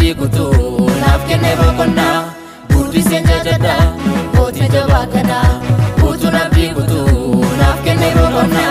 bikutu naaf kenne boqonna burri senjajada oti jabakana butu na bikutu naaf kenne boqonna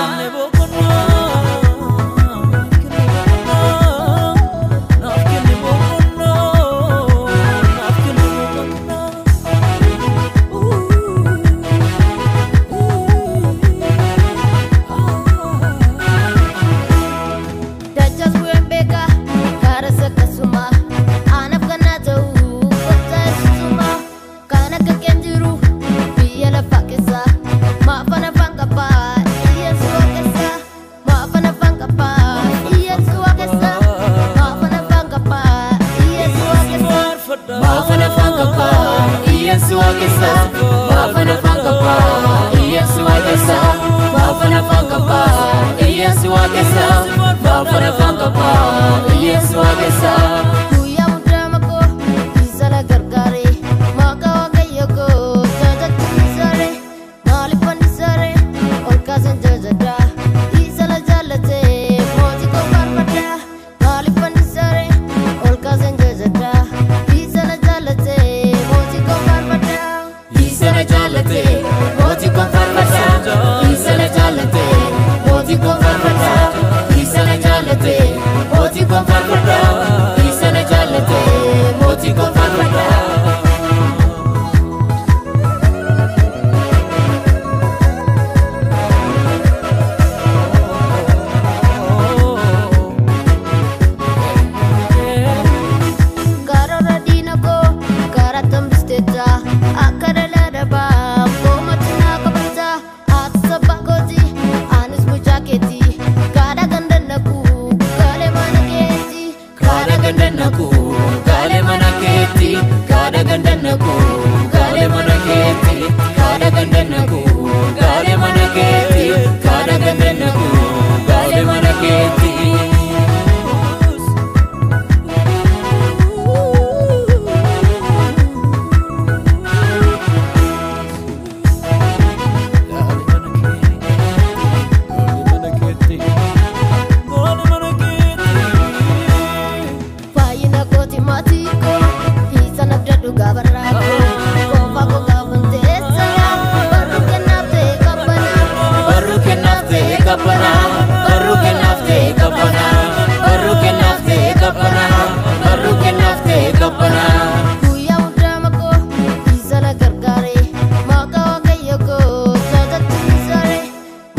Guyyaa muddamakoo isa nagargaaree maqaa waaqayyo koo jajachiisare maaliif fannisare ol kaasan jajadha isa na jaallate mootii koo faarfadha maaliif fannisare ol kaasan jajadha isa na jaallate mootii koo faarfadha isa na jaallate mootii koo faarfadha isa na jaallate mootii koo faarfadha isa na jaallate mootii koo faarfadha isa na jaallate mootii koo faarfadha Karora dinako karatam bisteta akara ladaba komatina kabata atsabakoti anis mujaketi kada gandanaku kale manaketi kada gandanaku kale manaketi kada gandanaku kale manaketi kada gandanaku kale manaketi kada gandanaku kale manaketi Fayina koti matiko isa nabdadu gabarako kofa ko gabantesa baru kenafte kapana baru kenafte kapana baru kenafte kapana baru kenafte kapana baru kenafte kapana Guyyaa muddamakoo isa nagargaaree maqaa waaqayyo koo jajachiisare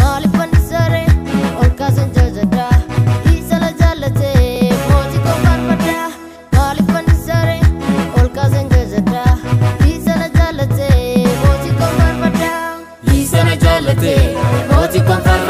maaliif fannisare ol kaasan jajadha isa na jaallate mootii koo faarfadha maaliif fannisare ol kaasan jajadha isa na jaallate mootii koo faarfadha isa na jaallate mootii koo faarfadha